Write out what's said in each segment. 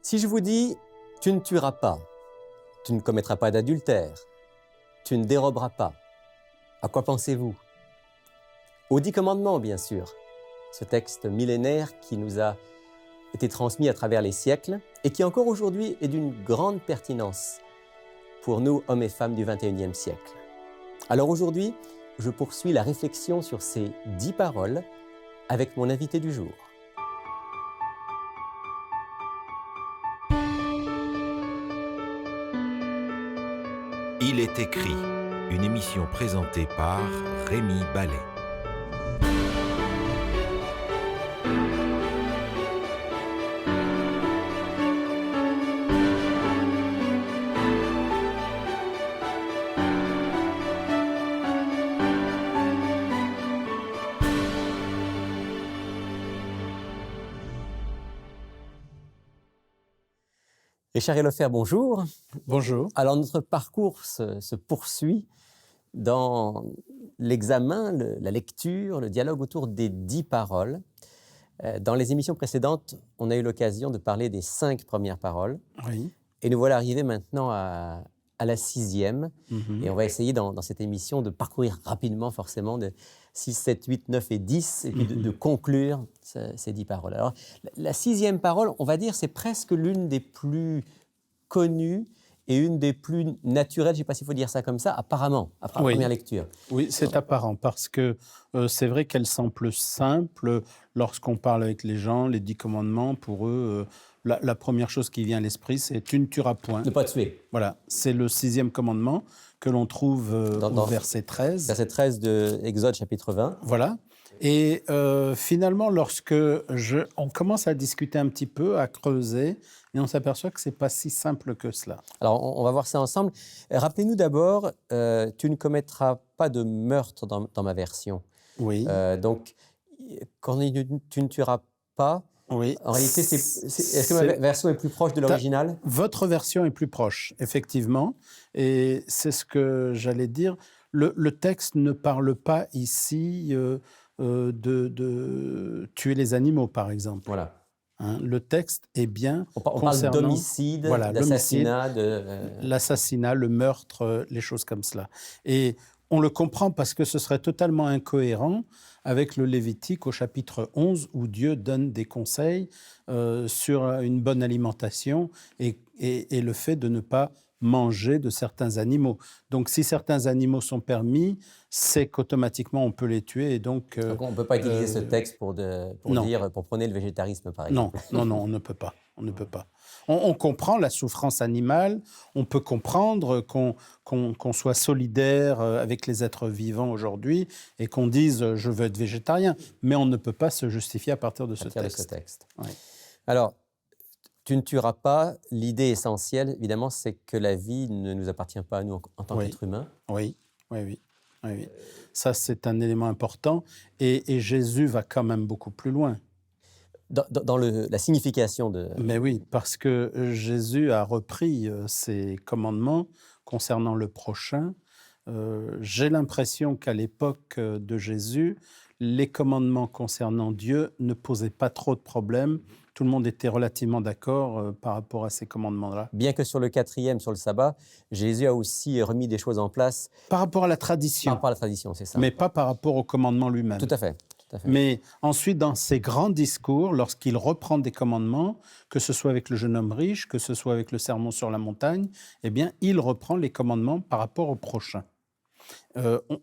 Si je vous dis « tu ne tueras pas »,« tu ne commettras pas d'adultère »,« tu ne déroberas pas », à quoi pensez-vous? Aux 10 commandements, bien sûr, ce texte millénaire qui nous a été transmis à travers les siècles et qui encore aujourd'hui est d'une grande pertinence pour nous, hommes et femmes du XXIe siècle. Alors aujourd'hui, je poursuis la réflexion sur ces 10 paroles avec mon invité du jour. Il est écrit, une émission présentée par Rémi Ballet. Richard Helhofer, bonjour. Bonjour. Alors notre parcours se poursuit dans l'examen, la lecture, le dialogue autour des 10 paroles. Dans les émissions précédentes, on a eu l'occasion de parler des 5 premières paroles. Oui. Et nous voilà arrivés maintenant à la 6e. Mhm. Et on va essayer dans cette émission de parcourir rapidement forcément de 6, 7, 8, 9 et 10 et puis de conclure ces 10 paroles. Alors la 6e parole, on va dire, c'est presque l'une des plus connues et une des plus naturelles, je ne sais pas s'il faut dire ça comme ça, apparemment, après la première lecture. Oui, c'est apparent, parce que c'est vrai qu'elle semble simple lorsqu'on parle avec les gens, les 10 commandements, pour eux, la première chose qui vient à l'esprit, c'est « tu ne tueras point ». Ne pas tuer. Voilà, c'est le 6e commandement que l'on trouve au verset 13. Verset 13 de Exode chapitre 20. Voilà. Et finalement, lorsque on commence à discuter un petit peu, à creuser, et on s'aperçoit que ce n'est pas si simple que cela. Alors, on va voir ça ensemble. Rappelez-nous d'abord, tu ne commettras pas de meurtre dans ma version. Oui. Donc, quand on dit tu ne tueras pas, oui. En réalité, est-ce que ma version est plus proche de l'original? Votre version est plus proche, effectivement. Et c'est ce que j'allais dire. Le texte ne parle pas ici de tuer les animaux, par exemple. Voilà. Hein, le texte est bien on parle d'homicide, voilà, d'assassinat, l'assassinat, le meurtre, les choses comme cela. Et on le comprend parce que ce serait totalement incohérent avec le Lévitique au chapitre 11 où Dieu donne des conseils sur une bonne alimentation et le fait de ne pas manger de certains animaux. Donc, si certains animaux sont permis, c'est qu'automatiquement on peut les tuer. Et donc on ne peut pas utiliser ce texte pour prôner le végétarisme, par exemple. Non, on ne peut pas. On ne peut pas. On comprend la souffrance animale, on peut comprendre qu'on soit solidaire avec les êtres vivants aujourd'hui et qu'on dise « je veux être végétarien », mais on ne peut pas se justifier à partir de ce texte. Oui. Alors, tu ne tueras pas, l'idée essentielle, évidemment, c'est que la vie ne nous appartient pas à nous en tant qu'être humain. Oui. Ça, c'est un élément important et Jésus va quand même beaucoup plus loin. Dans la signification de... Mais oui, parce que Jésus a repris ses commandements concernant le prochain. J'ai l'impression qu'à l'époque de Jésus, les commandements concernant Dieu ne posaient pas trop de problèmes. Tout le monde était relativement d'accord par rapport à ces commandements-là. Bien que sur le 4e, sur le sabbat, Jésus a aussi remis des choses en place. Par rapport à la tradition. Par rapport à la tradition, c'est ça. Mais pas par rapport au commandement lui-même. Tout à fait. Mais ensuite, dans ses grands discours, lorsqu'il reprend des commandements, que ce soit avec le jeune homme riche, que ce soit avec le sermon sur la montagne, eh bien, il reprend les commandements par rapport au prochain.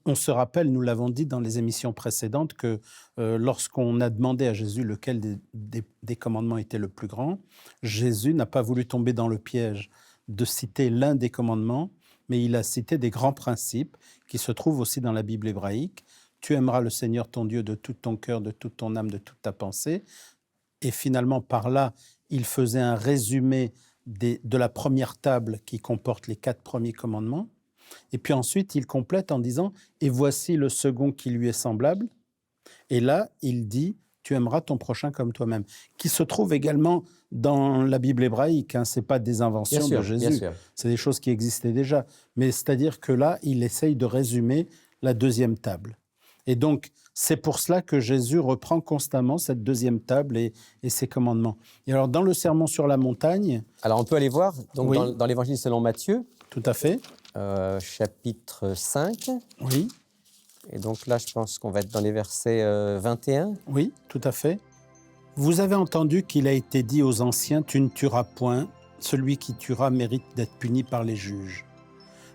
On se rappelle, nous l'avons dit dans les émissions précédentes, que lorsqu'on a demandé à Jésus lequel des commandements était le plus grand, Jésus n'a pas voulu tomber dans le piège de citer l'un des commandements, mais il a cité des grands principes qui se trouvent aussi dans la Bible hébraïque. Tu aimeras le Seigneur ton Dieu de tout ton cœur, de toute ton âme, de toute ta pensée. Et finalement, par là, il faisait un résumé de la première table qui comporte les 4 premiers commandements. Et puis ensuite, il complète en disant « Et voici le second qui lui est semblable ». Et là, il dit « Tu aimeras ton prochain comme toi-même », qui se trouve également dans la Bible hébraïque. Hein, ce n'est pas des inventions de Jésus, c'est des choses qui existaient déjà. Mais c'est-à-dire que là, il essaye de résumer la deuxième table. Et donc, C'est pour cela que Jésus reprend constamment cette deuxième table et ses commandements. Et alors, dans le Sermon sur la montagne... Alors, on peut aller voir donc, Oui. dans l'Évangile selon Matthieu, Tout à fait. chapitre 5. Oui, Et donc là, je pense qu'on va être dans les versets 21. oui, tout à fait. Vous avez entendu qu'il a été dit aux anciens, tu ne tueras point, celui qui tuera mérite d'être puni par les juges.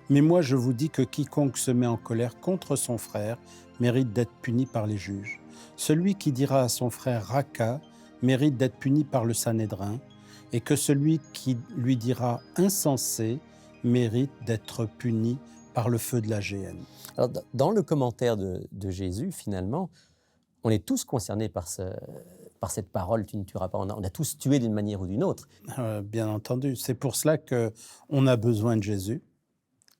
Mais moi, je vous dis que quiconque se met en colère contre son frère mérite d'être puni par les juges. Celui qui dira à son frère Raka mérite d'être puni par le Sanhédrin, et que celui qui lui dira insensé mérite d'être puni par le feu de la géhenne. Alors, dans le commentaire de Jésus, finalement, on est tous concernés par cette parole « tu ne tueras pas ». On a tous tué d'une manière ou d'une autre. Bien entendu. C'est pour cela qu'on a besoin de Jésus.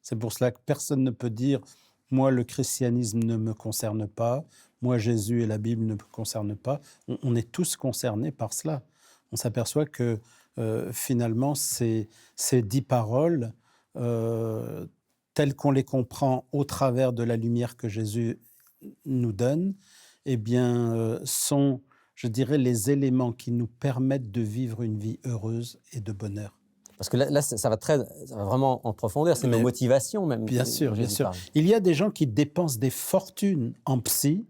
C'est pour cela que personne ne peut dire « moi, le christianisme ne me concerne pas »,« moi, Jésus et la Bible ne me concernent pas ». On est tous concernés par cela. On s'aperçoit que finalement, ces 10 paroles, telles qu'on les comprend au travers de la lumière que Jésus nous donne, eh bien, sont, je dirais, les éléments qui nous permettent de vivre une vie heureuse et de bonheur. Parce que là ça va vraiment en profondeur, c'est nos motivations même. Bien sûr, bien sûr. Parle. Il y a des gens qui dépensent des fortunes en psy,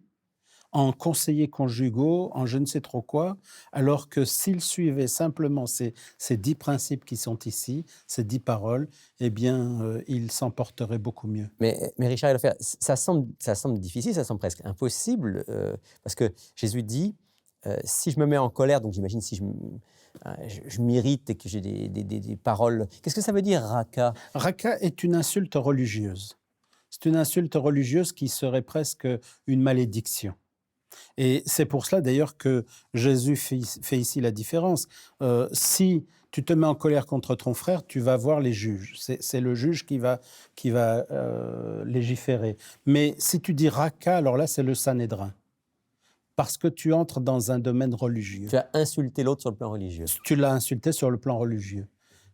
en conseillers conjugaux, en je ne sais trop quoi, alors que s'ils suivaient simplement ces 10 principes qui sont ici, ces 10 paroles, eh bien, ils s'en porteraient beaucoup mieux. Mais Richard Elfer, ça semble difficile, ça semble presque impossible, parce que Jésus dit, si je me mets en colère, donc j'imagine si je m'irrite et que j'ai des paroles... Qu'est-ce que ça veut dire, Raka ? Raka est une insulte religieuse. C'est une insulte religieuse qui serait presque une malédiction. Et c'est pour cela d'ailleurs que Jésus fait ici la différence. Si tu te mets en colère contre ton frère, tu vas voir les juges. C'est le juge qui va légiférer. Mais si tu dis Raka, alors là, c'est le Sanhédrin. Parce que tu entres dans un domaine religieux. Tu as insulté l'autre sur le plan religieux. Tu l'as insulté sur le plan religieux.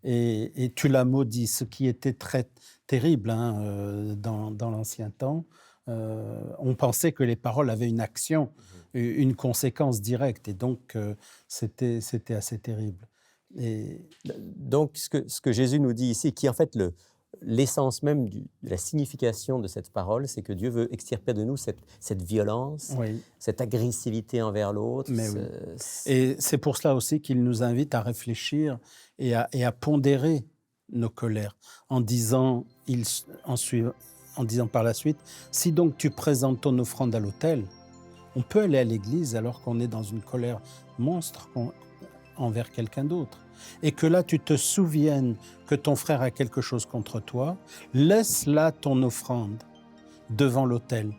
Et tu l'as maudit, ce qui était très terrible dans l'ancien temps. On pensait que les paroles avaient une action, une conséquence directe. Et donc, c'était assez terrible. Donc, ce que Jésus nous dit ici, qui est en fait l'essence même de la signification de cette parole, c'est que Dieu veut extirper de nous cette violence, oui. cette agressivité envers l'autre. Oui. Et c'est pour cela aussi qu'il nous invite à réfléchir et à pondérer nos colères, en disant par la suite, si donc tu présentes ton offrande à l'autel, on peut aller à l'église alors qu'on est dans une colère monstre envers quelqu'un d'autre. Et que là, tu te souviennes que ton frère a quelque chose contre toi, laisse là ton offrande devant l'autel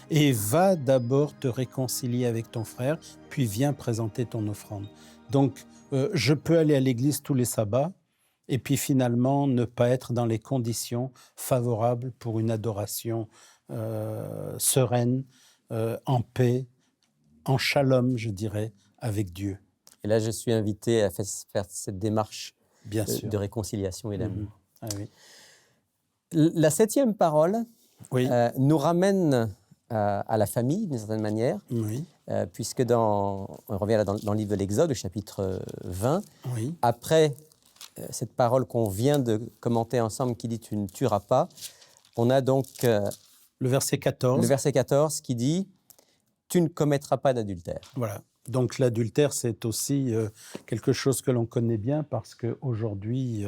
et va d'abord te réconcilier avec ton frère, puis viens présenter ton offrande. Donc, je peux aller à l'église tous les sabbats et puis finalement ne pas être dans les conditions favorables pour une adoration sereine, en paix, en shalom, je dirais, avec Dieu. Et là, je suis invité à faire cette démarche de réconciliation et d'amour. Ah, oui. La 7e parole oui. Nous ramène à la famille, d'une certaine manière, oui. Puisque on revient là dans le livre de l'Exode, au chapitre 20, oui. après cette parole qu'on vient de commenter ensemble qui dit « tu ne tueras pas », on a donc le verset 14. Le verset 14 qui dit « tu ne commettras pas d'adultère ». Voilà. Donc l'adultère, c'est aussi quelque chose que l'on connaît bien parce qu'aujourd'hui,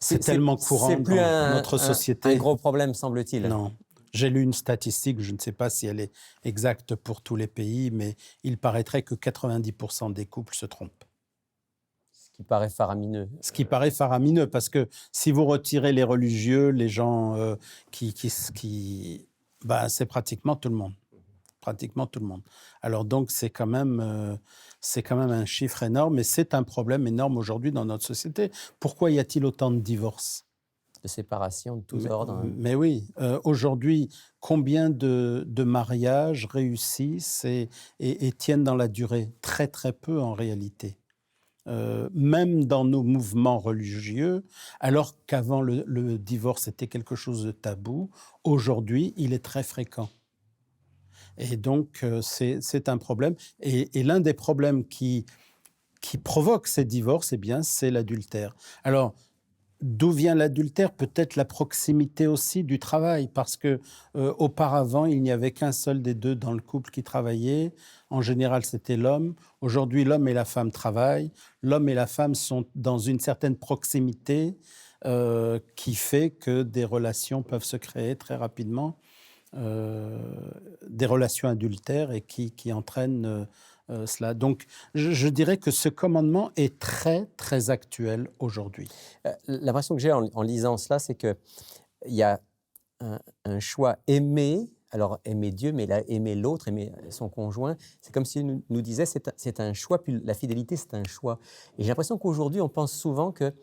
c'est tellement courant dans notre société. C'est plus un gros problème, semble-t-il. Non. J'ai lu une statistique, je ne sais pas si elle est exacte pour tous les pays, mais il paraîtrait que 90% des couples se trompent. Ce qui paraît faramineux. Ce qui paraît faramineux, parce que si vous retirez les religieux, les gens c'est pratiquement tout le monde. Pratiquement tout le monde. Alors donc, c'est quand même un chiffre énorme et c'est un problème énorme aujourd'hui dans notre société. Pourquoi y a-t-il autant de divorces ? De séparation de tous ordres. Mais oui, aujourd'hui, combien de mariages réussissent et tiennent dans la durée ? Très, très peu en réalité. Même dans nos mouvements religieux, alors qu'avant le divorce était quelque chose de tabou, aujourd'hui, il est très fréquent. Et donc, c'est un problème. Et l'un des problèmes qui provoque ces divorces, eh bien, c'est l'adultère. Alors, d'où vient l'adultère? Peut-être la proximité aussi du travail, parce que auparavant, il n'y avait qu'un seul des deux dans le couple qui travaillait. En général, c'était l'homme. Aujourd'hui, l'homme et la femme travaillent. L'homme et la femme sont dans une certaine proximité qui fait que des relations peuvent se créer très rapidement, des relations adultères et qui entraînent cela. Donc, je dirais que ce commandement est très, très actuel aujourd'hui. L'impression que j'ai en lisant cela, c'est qu'il y a un choix aimer, alors aimer Dieu, mais là, aimer l'autre, aimer son conjoint. C'est comme s'il nous disait, c'est un choix, puis la fidélité, c'est un choix. Et j'ai l'impression qu'aujourd'hui, on pense souvent que,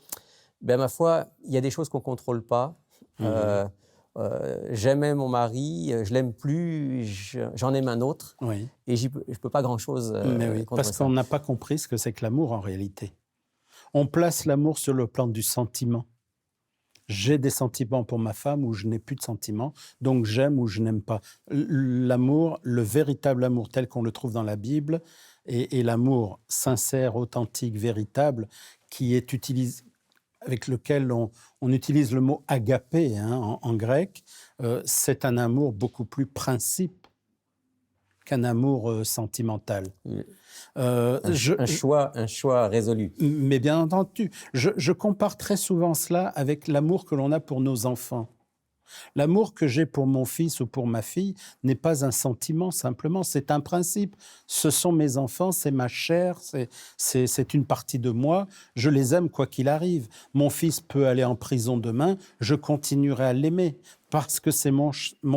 ben, ma foi, il y a des choses qu'on ne contrôle pas. J'aimais mon mari, je l'aime plus, j'en aime un autre, Oui. et je peux pas grand-chose Mais oui, contre parce ça. qu'on n'a pas compris ce que c'est que l'amour en réalité. On place l'amour sur le plan du sentiment. J'ai des sentiments pour ma femme ou je n'ai plus de sentiments, donc j'aime ou je n'aime pas. L'amour, le véritable amour tel qu'on le trouve dans la Bible, et l'amour sincère, authentique, véritable, qui est utilisé, avec lequel on utilise le mot agapé en grec, c'est un amour beaucoup plus principe qu'un amour sentimental. Un choix résolu. Mais bien entendu, je compare très souvent cela avec l'amour que l'on a pour nos enfants. L'amour que j'ai pour mon fils ou pour ma fille n'est pas un sentiment simplement, c'est un principe. Ce sont mes enfants, c'est ma chair, c'est une partie de moi. Je les aime quoi qu'il arrive. Mon fils peut aller en prison demain, je continuerai à l'aimer parce que c'est mon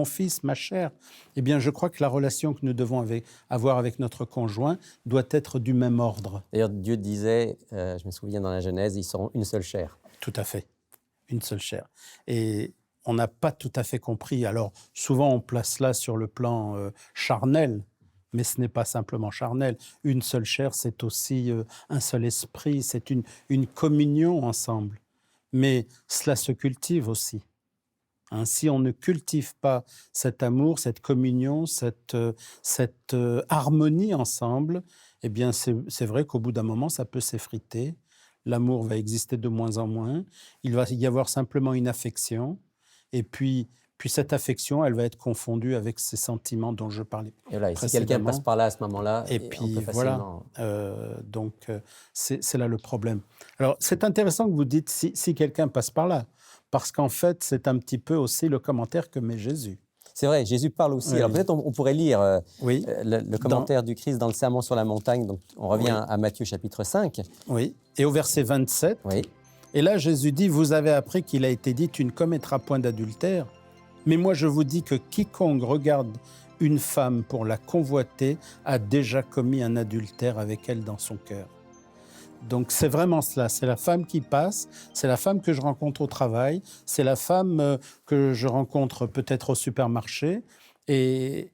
fils, ma chair. Eh bien, je crois que la relation que nous devons avoir avec notre conjoint doit être du même ordre. D'ailleurs, Dieu disait, je me souviens dans la Genèse, ils seront une seule chair. Tout à fait, une seule chair. Et on n'a pas tout à fait compris. Alors, souvent, on place cela sur le plan charnel, mais ce n'est pas simplement charnel. Une seule chair, c'est aussi un seul esprit, c'est une communion ensemble. Mais cela se cultive aussi. Si on ne cultive pas cet amour, cette communion, cette harmonie ensemble, eh bien, c'est vrai qu'au bout d'un moment, ça peut s'effriter. L'amour va exister de moins en moins. Il va y avoir simplement une affection. Et puis cette affection, elle va être confondue avec ces sentiments dont je parlais et voilà, précédemment. Si quelqu'un passe par là à ce moment-là, et puis voilà, c'est là le problème. Alors, c'est intéressant que vous dites si quelqu'un passe par là, parce qu'en fait, c'est un petit peu aussi le commentaire que met Jésus. C'est vrai, Jésus parle aussi. Oui. Alors peut-être on pourrait lire Oui. le commentaire du Christ dans le Sermon sur la montagne. Donc on revient à Matthieu chapitre 5. Oui, et au verset 27, Oui. et là Jésus dit, vous avez appris qu'il a été dit, tu ne commettras point d'adultère, mais moi je vous dis que quiconque regarde une femme pour la convoiter a déjà commis un adultère avec elle dans son cœur. Donc c'est vraiment cela, c'est la femme qui passe, c'est la femme que je rencontre au travail, c'est la femme que je rencontre peut-être au supermarché. Et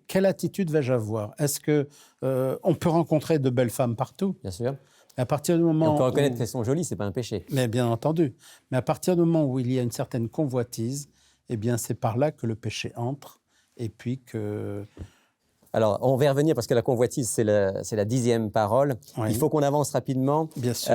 quelle attitude vais-je avoir? Est-ce qu'on peut rencontrer de belles femmes partout? Bien sûr. À partir du moment on peut reconnaître qu'elles sont jolies, c'est pas un péché. Mais bien entendu. Mais à partir du moment où il y a une certaine convoitise, eh bien c'est par là que le péché entre, et puis que... Alors, on va y revenir parce que la convoitise, c'est la 10e parole. Oui. Il faut qu'on avance rapidement. Bien sûr.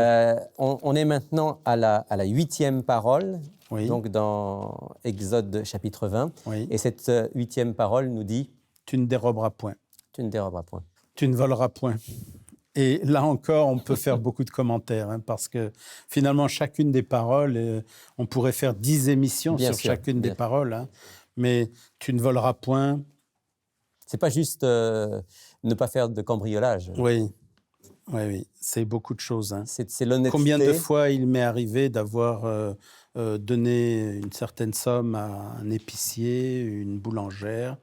On est maintenant à la 8e parole, Oui. donc dans Exode chapitre 20. Oui. Et cette 8e parole nous dit Tu ne déroberas point. Tu ne déroberas point. Tu ne voleras point. Et là encore, on peut faire beaucoup de commentaires, parce que finalement, chacune des paroles, on pourrait faire 10 émissions Bien sur sûr, chacune bien. des paroles. Mais tu ne voleras point. C'est pas juste ne pas faire de cambriolage. Oui, c'est beaucoup de choses. C'est l'honnêteté. Combien de fois il m'est arrivé d'avoir donné une certaine somme à un épicier, une boulangère,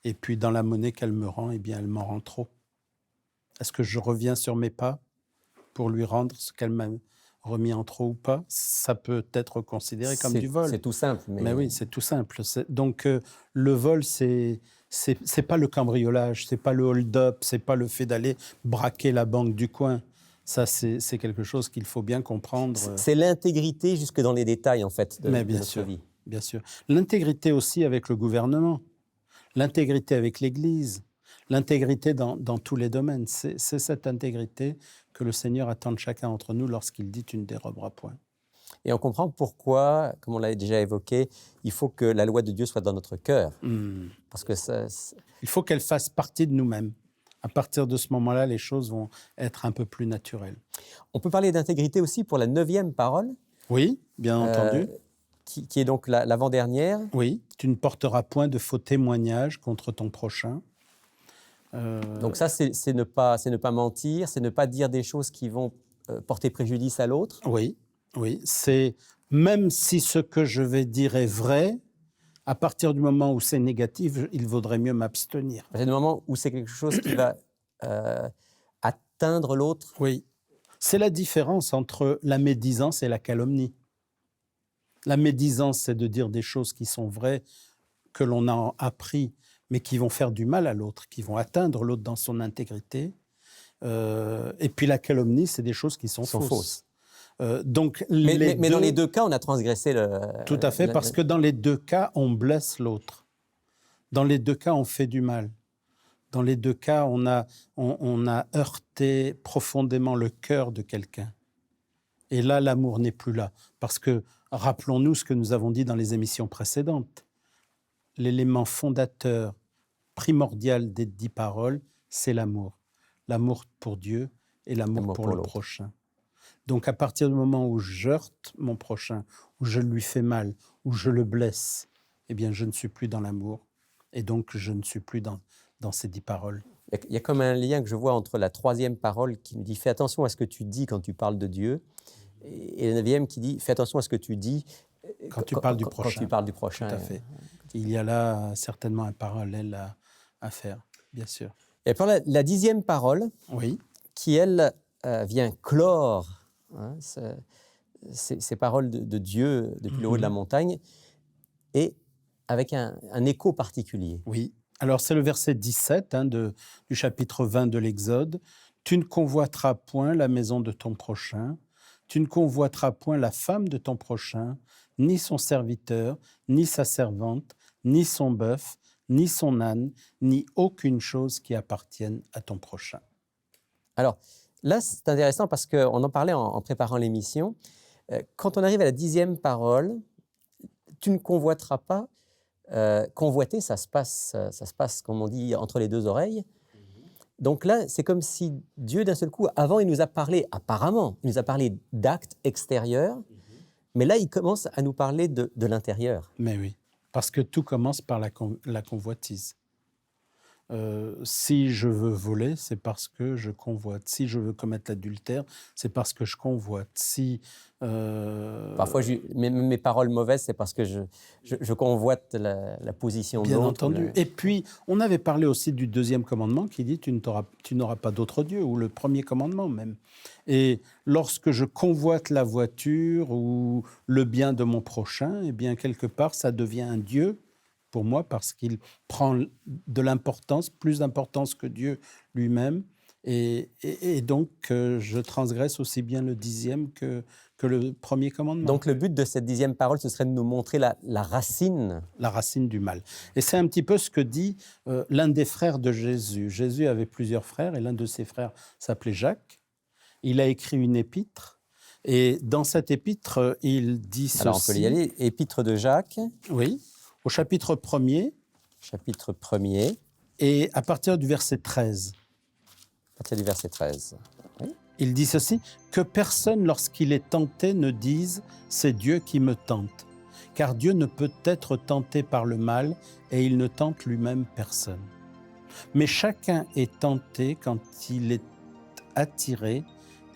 et puis dans la monnaie qu'elle me rend, eh bien, elle m'en rend trop. Est-ce que je reviens sur mes pas pour lui rendre ce qu'elle m'a remis en trop ou pas? Ça peut être considéré comme du vol. C'est tout simple. Mais oui, c'est tout simple. Donc, le vol, c'est pas le cambriolage, c'est pas le hold-up, c'est pas le fait d'aller braquer la banque du coin. Ça, c'est quelque chose qu'il faut bien comprendre. C'est l'intégrité jusque dans les détails, en fait, de Mais bien notre sûr, vie. bien sûr. L'intégrité aussi avec le gouvernement. l'intégrité avec l'Église, l'intégrité dans tous les domaines. C'est cette intégrité que le Seigneur attend de chacun d'entre nous lorsqu'il dit « tu ne déroberas point ». Et on comprend pourquoi, comme on l'avait déjà évoqué, il faut que la loi de Dieu soit dans notre cœur. Parce que Il faut qu'elle fasse partie de nous-mêmes. À partir de ce moment-là, les choses vont être un peu plus naturelles. on peut parler d'intégrité aussi pour la 9e parole, Oui, bien entendu. qui est donc l'avant-dernière. Oui, tu ne porteras point de faux témoignages contre ton prochain. Donc ça, c'est ne pas mentir, c'est ne pas dire des choses qui vont porter préjudice à l'autre. Oui, oui, c'est même si ce que je vais dire est vrai, à partir du moment où c'est négatif, il vaudrait mieux m'abstenir. C'est le moment où c'est quelque chose qui va atteindre l'autre. Oui, c'est la différence entre la médisance et la calomnie. La médisance, c'est de dire des choses qui sont vraies, que l'on a appris, mais qui vont faire du mal à l'autre, qui vont atteindre l'autre dans son intégrité. Et puis la calomnie, c'est des choses qui sont fausses. Donc, mais dans les deux cas, on a transgressé le... Tout à fait, parce que dans les deux cas, on blesse l'autre. Dans les deux cas, on fait du mal. Dans les deux cas, on a heurté profondément le cœur de quelqu'un. Et là, l'amour n'est plus là. Parce que, rappelons-nous ce que nous avons dit dans les émissions précédentes. L'élément fondateur, primordial des 10 paroles, c'est l'amour. L'amour pour Dieu et l'amour pour le prochain. Donc, à partir du moment où j'heurte mon prochain, où je lui fais mal, où je le blesse, eh bien, je ne suis plus dans l'amour. Et donc, je ne suis plus dans ces 10 paroles. Il y a comme un lien que je vois entre la 3e parole qui nous dit « Fais attention à ce que tu dis quand tu parles de Dieu » et la 9e qui dit « Fais attention à ce que tu dis quand tu parles du prochain. » Tout à fait. Il y a là certainement un parallèle à faire, bien sûr. Et puis la 10e parole, oui, qui, elle, vient clore ces paroles de Dieu depuis le haut de la montagne, et avec un écho particulier. Oui. Alors, c'est le verset 17 du chapitre 20 de l'Exode. « Tu ne convoiteras point la maison de ton prochain, tu ne convoiteras point la femme de ton prochain, ni son serviteur, ni sa servante, ni son bœuf, ni son âne, ni aucune chose qui appartienne à ton prochain. » Alors, là, c'est intéressant parce qu'on en parlait en préparant l'émission. Quand on arrive à la 10e parole, « tu ne convoiteras pas », convoiter, ça se passe, comme on dit, entre les deux oreilles. Donc là, c'est comme si Dieu, d'un seul coup, avant, il nous a parlé, apparemment, il nous a parlé d'actes extérieurs, mais là, il commence à nous parler de l'intérieur. Mais oui, parce que tout commence par la convoitise. Si je veux voler, c'est parce que je convoite. Si je veux commettre l'adultère, c'est parce que je convoite. Parfois, mes paroles mauvaises, c'est parce que je convoite la position de l'autre. Bien entendu. Et puis, on avait parlé aussi du 2e commandement qui dit « tu n'auras pas d'autre Dieu », ou le 1er commandement même. Et lorsque je convoite la voiture ou le bien de mon prochain, eh bien, quelque part, ça devient un Dieu pour moi, parce qu'il prend de l'importance, plus d'importance que Dieu lui-même, et donc je transgresse aussi bien le 10e que le 1er commandement. Donc le but de cette 10e parole, ce serait de nous montrer la racine. La racine du mal. Et c'est un petit peu ce que dit l'un des frères de Jésus. Jésus avait plusieurs frères, et l'un de ses frères s'appelait Jacques. Il a écrit une épître, et dans cette épître, il dit ceci. Alors on peut y aller, épître de Jacques. Oui. Au chapitre 1er. Chapitre 1er. Et à partir du verset 13. À partir du verset 13. Oui. Il dit ceci, « Que personne, lorsqu'il est tenté, ne dise « c'est Dieu qui me tente ». Car Dieu ne peut être tenté par le mal, et il ne tente lui-même personne. Mais chacun est tenté quand il est attiré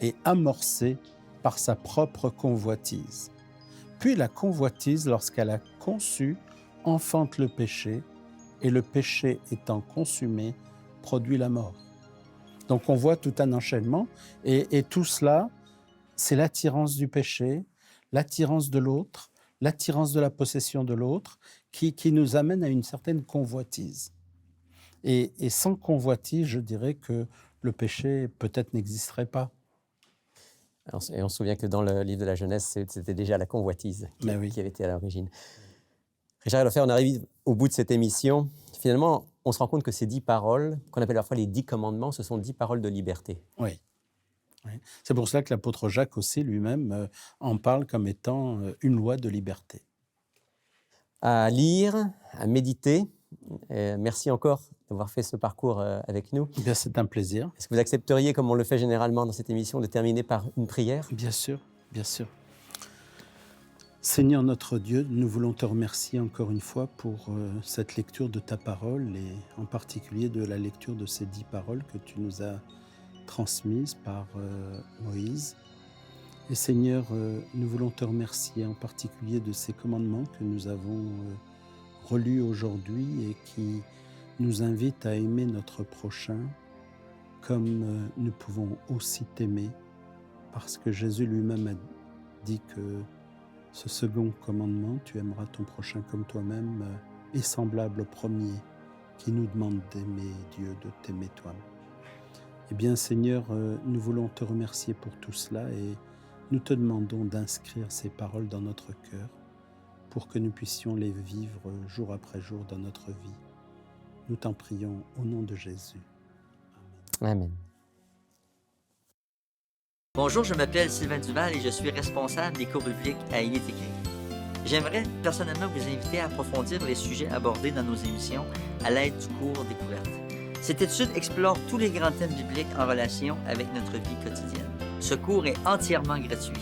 et amorcé par sa propre convoitise. Puis la convoitise, lorsqu'elle a conçu, enfante le péché, et le péché étant consumé, produit la mort. » Donc on voit tout un enchaînement, et tout cela, c'est l'attirance du péché, l'attirance de l'autre, l'attirance de la possession de l'autre, qui nous amène à une certaine convoitise. Et sans convoitise, je dirais que le péché peut-être n'existerait pas. Et on se souvient que dans le livre de la Genèse, c'était déjà la convoitise qui avait été à l'origine. Richard Lefebvre, on arrive au bout de cette émission. finalement, on se rend compte que ces 10 paroles, qu'on appelle parfois les 10 commandements, ce sont 10 paroles de liberté. Oui. Oui. C'est pour cela que l'apôtre Jacques aussi lui-même en parle comme étant une loi de liberté. À lire, à méditer. Merci encore d'avoir fait ce parcours avec nous. Eh bien, c'est un plaisir. Est-ce que vous accepteriez, comme on le fait généralement dans cette émission, de terminer par une prière? Bien sûr, bien sûr. Seigneur notre Dieu, nous voulons te remercier encore une fois pour cette lecture de ta parole et en particulier de la lecture de ces 10 paroles que tu nous as transmises par Moïse. Et Seigneur, nous voulons te remercier en particulier de ces commandements que nous avons relus aujourd'hui et qui nous invitent à aimer notre prochain comme nous pouvons aussi t'aimer, parce que Jésus lui-même a dit que ce second commandement, tu aimeras ton prochain comme toi-même, est semblable au premier qui nous demande d'aimer Dieu, de t'aimer toi. Eh bien Seigneur, nous voulons te remercier pour tout cela et nous te demandons d'inscrire ces paroles dans notre cœur pour que nous puissions les vivre jour après jour dans notre vie. Nous t'en prions au nom de Jésus. Amen. Bonjour, je m'appelle Sylvain Duval et je suis responsable des cours bibliques à Il est écrit. J'aimerais personnellement vous inviter à approfondir les sujets abordés dans nos émissions à l'aide du cours Découverte. Cette étude explore tous les grands thèmes bibliques en relation avec notre vie quotidienne. Ce cours est entièrement gratuit.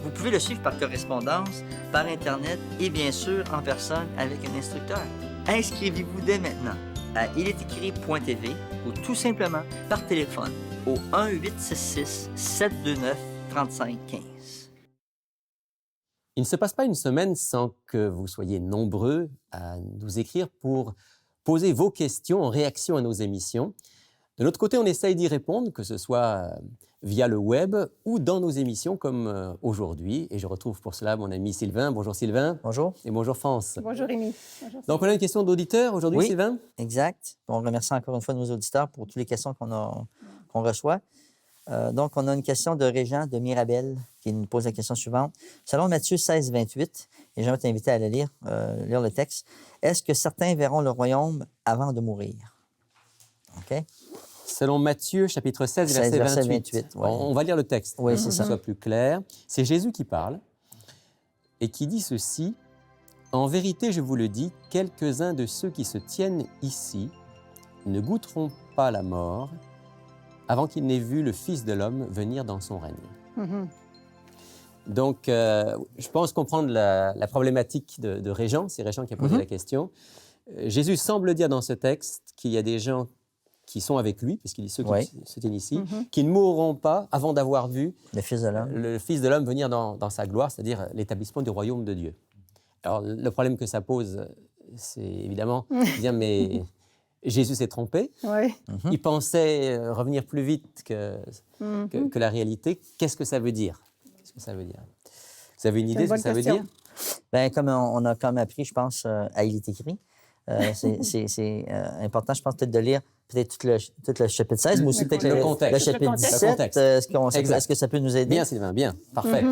Vous pouvez le suivre par correspondance, par Internet et bien sûr en personne avec un instructeur. Inscrivez-vous dès maintenant à ilestécrit.tv ou tout simplement par téléphone au 1-866-729-3515. Il ne se passe pas une semaine sans que vous soyez nombreux à nous écrire pour poser vos questions en réaction à nos émissions. De l'autre côté, on essaye d'y répondre, que ce soit via le web ou dans nos émissions comme aujourd'hui. Et je retrouve pour cela mon ami Sylvain. Bonjour Sylvain. Bonjour. Et bonjour France. Bonjour Rémi. Bonjour. Donc on a une question d'auditeur aujourd'hui, Oui. Sylvain? Exact. On remercie encore une fois nos auditeurs pour toutes les questions qu'on reçoit. Donc, on a une question de Régent de Mirabel qui nous pose la question suivante. Selon Matthieu 16, 28, et j'aimerais t'inviter à le lire le texte, est-ce que certains verront le royaume avant de mourir? OK? Selon Matthieu, chapitre 16, verset 28. Ouais. On va lire le texte, Oui, pour c'est que ça. ce soit plus clair. C'est Jésus qui parle et qui dit ceci. « En vérité, je vous le dis, quelques-uns de ceux qui se tiennent ici ne goûteront pas la mort avant qu'ils n'aient vu le Fils de l'homme venir dans son règne. Mhm. » Donc, je pense comprendre la problématique de Régent. C'est Régent qui a posé la question. Jésus semble dire dans ce texte qu'il y a des gens qui sont avec lui, puisqu'il dit ceux qui se tiennent ici, qui ne mourront pas avant d'avoir vu Le Fils de l'homme. le Fils de l'homme venir dans sa gloire, c'est-à-dire l'établissement du royaume de Dieu. Alors, le problème que ça pose, c'est évidemment de dire, mais Jésus s'est trompé. Oui. Il pensait revenir plus vite que la réalité. Qu'est-ce que ça veut dire? Qu'est-ce que ça veut dire? Vous avez une idée de ce que ça veut dire? Bien, comme on a quand même appris, je pense, à Il est écrit, c'est important, je pense, peut-être de lire peut-être tout le chapitre 16, mais aussi peut-être le le contexte. chapitre Le 17. contexte. Est-ce que ça peut nous aider? Bien, Sylvain, bien. Parfait.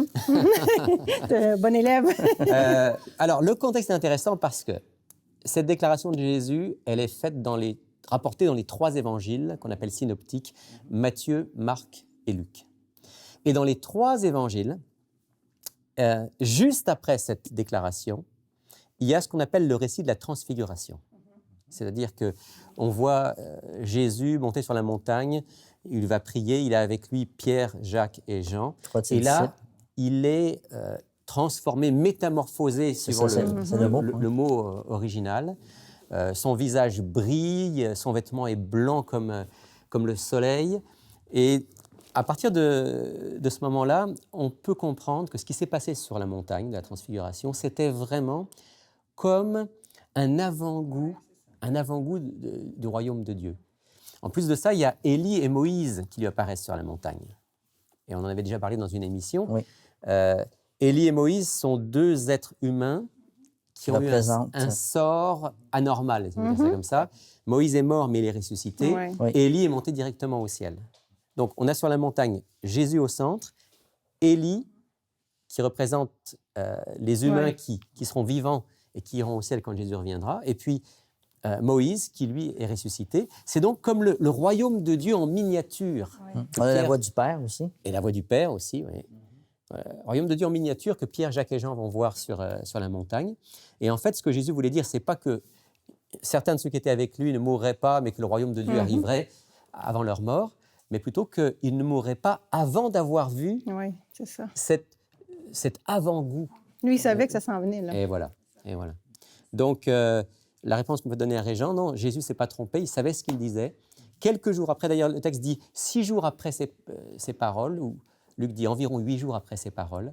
Bon élève. Alors, le contexte est intéressant parce que cette déclaration de Jésus, elle est faite rapportée dans les 3 évangiles qu'on appelle synoptiques, Matthieu, Marc et Luc. Et dans les 3 évangiles, juste après cette déclaration, il y a ce qu'on appelle le récit de la transfiguration. C'est-à-dire qu'on voit Jésus monter sur la montagne, il va prier, il a avec lui Pierre, Jacques et Jean. Et là, il est transformé, métamorphosé, suivant le mot original. Son visage brille, son vêtement est blanc comme le soleil. Et à partir de ce moment-là, on peut comprendre que ce qui s'est passé sur la montagne de la transfiguration, c'était vraiment comme un avant-goût du royaume de Dieu. En plus de ça, il y a Élie et Moïse qui lui apparaissent sur la montagne. Et on en avait déjà parlé dans une émission. Oui. Élie et Moïse sont 2 êtres humains qui ont eu un sort anormal, on va dire ça comme ça. Moïse est mort, mais il est ressuscité. Ouais. Oui. Et Élie est monté directement au ciel. Donc, on a sur la montagne Jésus au centre, Élie qui représente les humains qui seront vivants et qui iront au ciel quand Jésus reviendra, et puis Moïse qui, lui, est ressuscité. C'est donc comme le royaume de Dieu en miniature. Oui. On a la Pierre- voix du Père aussi. Et la voix du Père aussi, oui. Royaume de Dieu en miniature que Pierre, Jacques et Jean vont voir sur la montagne. Et en fait, ce que Jésus voulait dire, c'est pas que certains de ceux qui étaient avec lui ne mourraient pas, mais que le royaume de Dieu arriverait avant leur mort, mais plutôt qu'ils ne mourraient pas avant d'avoir vu Oui, c'est ça. cet avant-goût. Lui, il savait que ça s'en venait, là. Et voilà. Donc, la réponse qu'on peut donner à Régent, non, Jésus ne s'est pas trompé, il savait ce qu'il disait. Quelques jours après, d'ailleurs, le texte dit 6 jours après ces paroles, ou Luc dit environ 8 jours après ces paroles,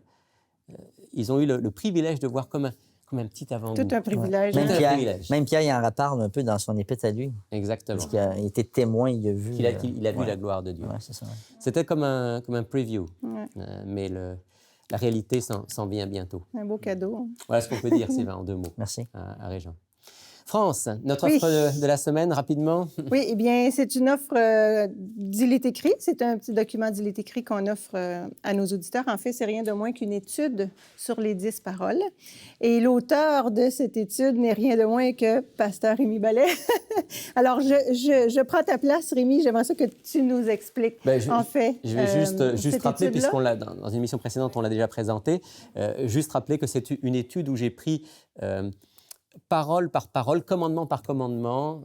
ils ont eu le privilège de voir comme un petit avant-goût. Tout un privilège. Même Tout un Pierre, privilège. même Pierre, il en reparle un peu dans son épître à lui. Exactement. Parce qu'il était témoin, il a vu. Il a vu la gloire de Dieu. Ouais, c'est ça. Ouais. C'était comme un preview, Ouais. mais la réalité s'en vient bientôt. Un beau cadeau. Voilà ce qu'on peut dire, Sylvain, en 2 mots Merci. à Régent. France, notre Oui. offre de la semaine, rapidement. Oui, eh bien, c'est une offre d'Il est écrit. C'est un petit document d'Il est écrit qu'on offre à nos auditeurs. En fait, c'est rien de moins qu'une étude sur les 10 paroles. Et l'auteur de cette étude n'est rien de moins que Pasteur Rémi Ballet. Alors, je prends ta place, Rémi. J'aimerais ça que tu nous expliques, en fait. Je vais juste cette rappeler, étude-là. puisqu'on l'a dans une émission précédente, on l'a déjà présenté, juste rappeler que c'est une étude où j'ai pris parole par parole, commandement par commandement,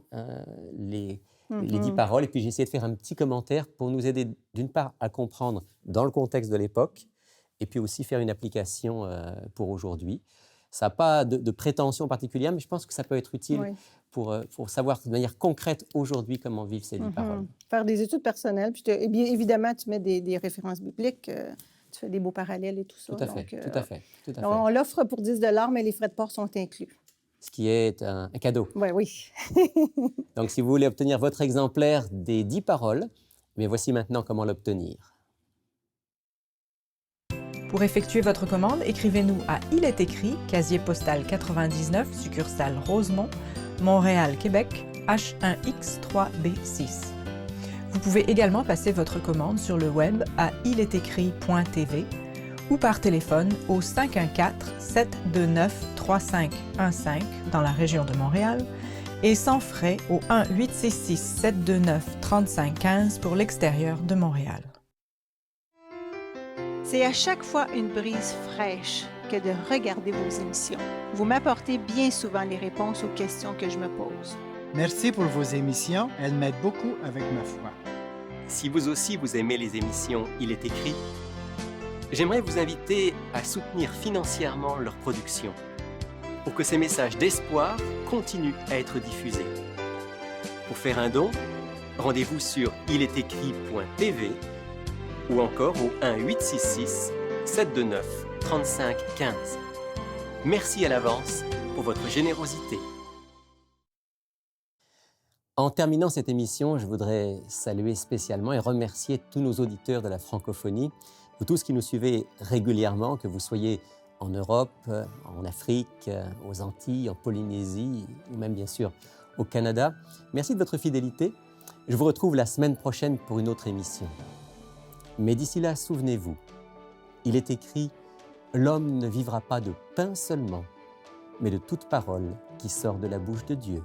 les 10 paroles, et puis j'ai essayé de faire un petit commentaire pour nous aider, d'une part, à comprendre dans le contexte de l'époque, et puis aussi faire une application pour aujourd'hui. Ça n'a pas de prétention particulière, mais je pense que ça peut être utile Oui. pour savoir de manière concrète aujourd'hui comment vivre ces 10 paroles. Faire des études personnelles. Puis, et bien évidemment, tu mets des références bibliques. Tu fais des beaux parallèles et tout ça. Tout à fait, Donc, tout à fait. On l'offre pour 10 $ mais les frais de port sont inclus. Ce qui est un cadeau. Oui, oui. Donc, si vous voulez obtenir votre exemplaire des 10 paroles, mais voici maintenant comment l'obtenir. Pour effectuer votre commande, écrivez-nous à Il est écrit, casier postal 99, succursale Rosemont, Montréal, Québec, H1X3B6. Vous pouvez également passer votre commande sur le web à ilétécrit.tv ou par téléphone au 514-729-3515 dans la région de Montréal et sans frais au 1-866-729-3515 pour l'extérieur de Montréal. C'est à chaque fois une brise fraîche que de regarder vos émissions. Vous m'apportez bien souvent les réponses aux questions que je me pose. Merci pour vos émissions, elles m'aident beaucoup avec ma foi. Si vous aussi vous aimez les émissions Il est écrit, j'aimerais vous inviter à soutenir financièrement leur production pour que ces messages d'espoir continuent à être diffusés. Pour faire un don, rendez-vous sur ilétécrit.tv ou encore au 1-866-729-3515. Merci à l'avance pour votre générosité. En terminant cette émission, je voudrais saluer spécialement et remercier tous nos auditeurs de la francophonie, vous tous qui nous suivez régulièrement, que vous soyez en Europe, en Afrique, aux Antilles, en Polynésie, ou même bien sûr au Canada. Merci de votre fidélité. Je vous retrouve la semaine prochaine pour une autre émission. Mais d'ici là, souvenez-vous, il est écrit « L'homme ne vivra pas de pain seulement, mais de toute parole qui sort de la bouche de Dieu. »